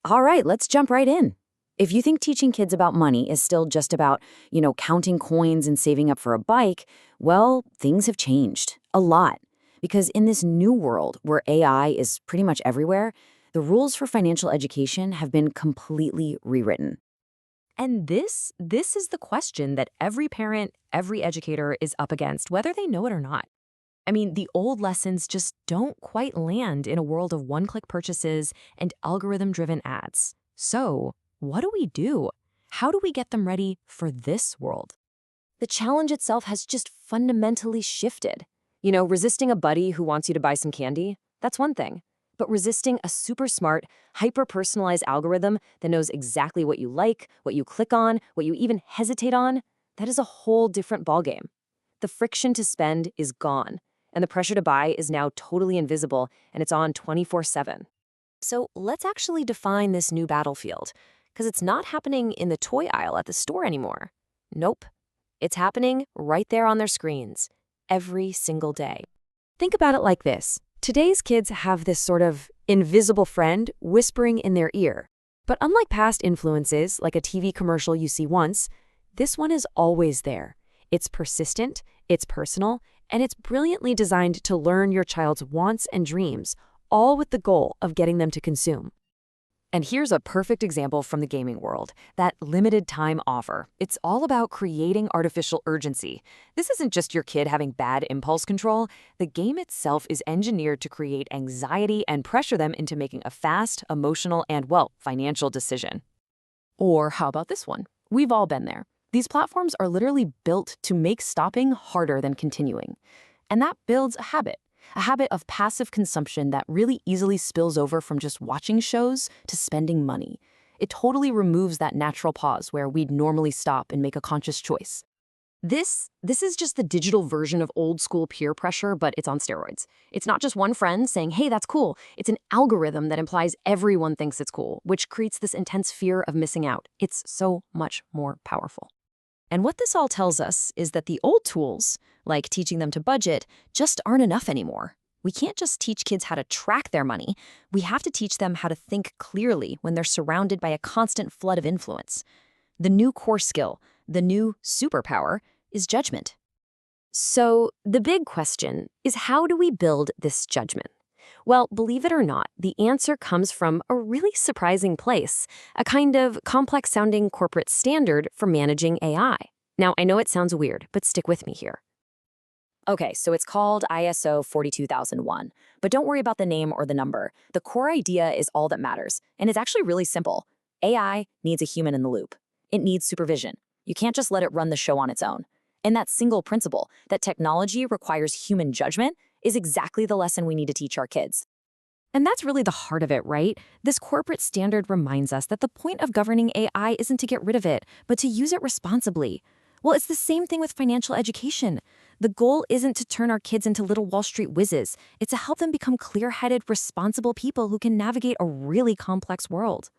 All right, let's jump right in. If you think teaching kids about money is still just about, counting coins and saving up for a bike, well, things have changed a lot. Because in this new world where AI is pretty much everywhere, the rules for financial education have been completely rewritten. And this is the question that every parent, every educator is up against, whether they know it or not. I mean, the old lessons just don't quite land in a world of one-click purchases and algorithm-driven ads. So, what do we do? How do we get them ready for this world? The challenge itself has just fundamentally shifted. Resisting a buddy who wants you to buy some candy, that's one thing. But resisting a super smart, hyper personalized algorithm that knows exactly what you like, what you click on, what you even hesitate on, that is a whole different ballgame. The friction to spend is gone, and the pressure to buy is now totally invisible, and it's on 24/7. So let's actually define this new battlefield, because it's not happening in the toy aisle at the store anymore. Nope. It's happening right there on their screens, every single day. Think about it like this. Today's kids have this sort of invisible friend whispering in their ear. But unlike past influences, like a TV commercial you see once, this one is always there. It's persistent, it's personal, and it's brilliantly designed to learn your child's wants and dreams, all with the goal of getting them to consume. And here's a perfect example from the gaming world, that limited time offer. It's all about creating artificial urgency. This isn't just your kid having bad impulse control. The game itself is engineered to create anxiety and pressure them into making a fast, emotional, and, well, financial decision. Or how about this one? We've all been there. These platforms are literally built to make stopping harder than continuing. And that builds a habit of passive consumption that really easily spills over from just watching shows to spending money. It totally removes that natural pause where we'd normally stop and make a conscious choice. This is just the digital version of old school peer pressure, but it's on steroids. It's not just one friend saying, hey, that's cool. It's an algorithm that implies everyone thinks it's cool, which creates this intense fear of missing out. It's so much more powerful. And what this all tells us is that the old tools, like teaching them to budget, just aren't enough anymore. We can't just teach kids how to track their money. We have to teach them how to think clearly when they're surrounded by a constant flood of influence. The new core skill, the new superpower, is judgment. So the big question is, how do we build this judgment? Well, believe it or not, the answer comes from a really surprising place, a kind of complex-sounding corporate standard for managing AI. Now, I know it sounds weird, but stick with me here. Okay, so it's called ISO 42001, but don't worry about the name or the number. The core idea is all that matters, and it's actually really simple. AI needs a human in the loop. It needs supervision. You can't just let it run the show on its own. And that single principle, that technology requires human judgment, is exactly the lesson we need to teach our kids. And that's really the heart of it, right? This corporate standard reminds us that the point of governing AI isn't to get rid of it, but to use it responsibly. Well, it's the same thing with financial education. The goal isn't to turn our kids into little Wall Street whizzes. It's to help them become clear-headed, responsible people who can navigate a really complex world.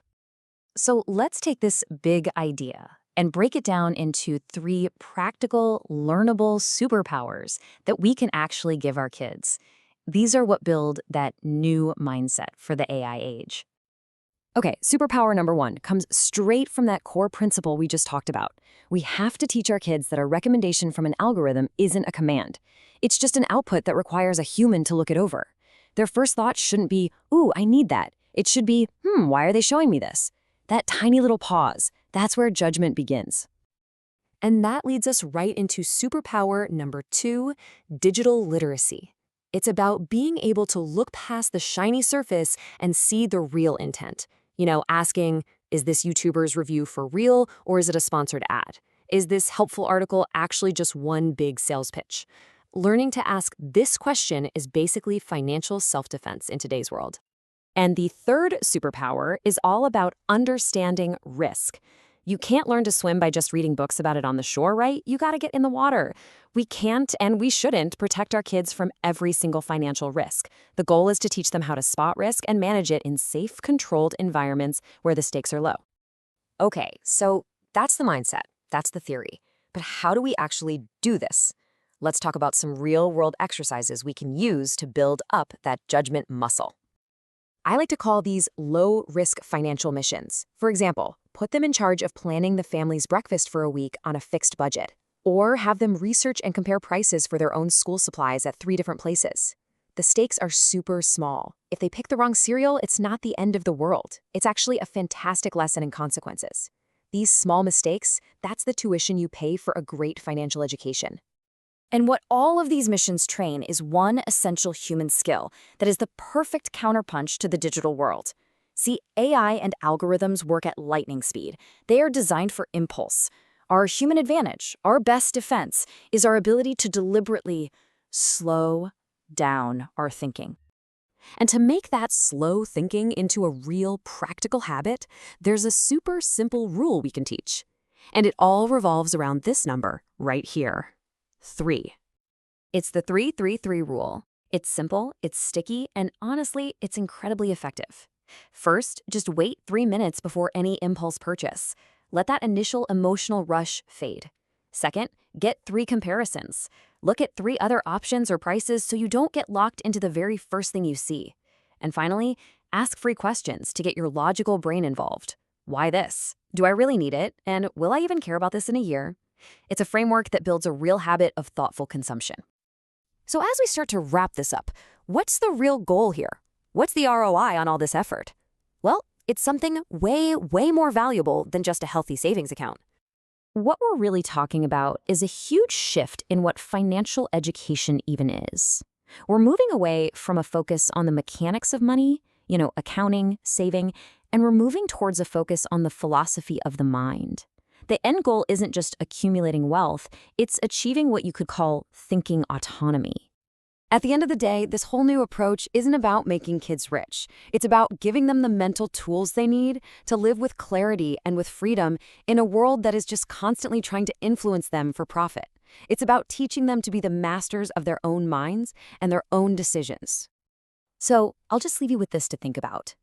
So let's take this big idea and break it down into 3 practical, learnable superpowers that we can actually give our kids. These are what build that new mindset for the AI age. Okay, superpower number 1 comes straight from that core principle we just talked about. We have to teach our kids that a recommendation from an algorithm isn't a command. It's just an output that requires a human to look it over. Their first thought shouldn't be, ooh, I need that. It should be, why are they showing me this? That tiny little pause, that's where judgment begins. And that leads us right into superpower number 2, digital literacy. It's about being able to look past the shiny surface and see the real intent. Asking, is this YouTuber's review for real, or is it a sponsored ad? Is this helpful article actually just one big sales pitch? Learning to ask this question is basically financial self-defense in today's world. And the third superpower is all about understanding risk. You can't learn to swim by just reading books about it on the shore, right? You gotta get in the water. We can't and we shouldn't protect our kids from every single financial risk. The goal is to teach them how to spot risk and manage it in safe, controlled environments where the stakes are low. Okay, so that's the mindset. That's the theory. But how do we actually do this? Let's talk about some real-world exercises we can use to build up that judgment muscle. I like to call these low-risk financial missions. For example, put them in charge of planning the family's breakfast for a week on a fixed budget, or have them research and compare prices for their own school supplies at 3 different places. The stakes are super small. If they pick the wrong cereal, it's not the end of the world. It's actually a fantastic lesson in consequences. These small mistakes, that's the tuition you pay for a great financial education. And what all of these missions train is one essential human skill that is the perfect counterpunch to the digital world. See, AI and algorithms work at lightning speed. They are designed for impulse. Our human advantage, our best defense, is our ability to deliberately slow down our thinking. And to make that slow thinking into a real practical habit, there's a super simple rule we can teach. And it all revolves around this number right here. 3. It's the 3-3-3 rule. It's simple, it's sticky, and honestly, it's incredibly effective. First, just wait 3 minutes before any impulse purchase. Let that initial emotional rush fade. Second, get 3 comparisons. Look at 3 other options or prices so you don't get locked into the very first thing you see. And finally, ask free questions to get your logical brain involved. Why this? Do I really need it? And will I even care about this in a year? It's a framework that builds a real habit of thoughtful consumption. So as we start to wrap this up, what's the real goal here? What's the ROI on all this effort? Well, it's something way, way more valuable than just a healthy savings account. What we're really talking about is a huge shift in what financial education even is. We're moving away from a focus on the mechanics of money, accounting, saving, and we're moving towards a focus on the philosophy of the mind. The end goal isn't just accumulating wealth, it's achieving what you could call thinking autonomy. At the end of the day, this whole new approach isn't about making kids rich. It's about giving them the mental tools they need to live with clarity and with freedom in a world that is just constantly trying to influence them for profit. It's about teaching them to be the masters of their own minds and their own decisions. So I'll just leave you with this to think about.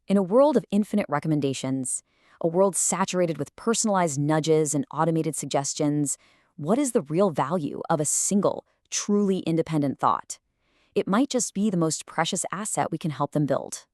In a world of infinite recommendations, a world saturated with personalized nudges and automated suggestions, what is the real value of a single, truly independent thought? It might just be the most precious asset we can help them build.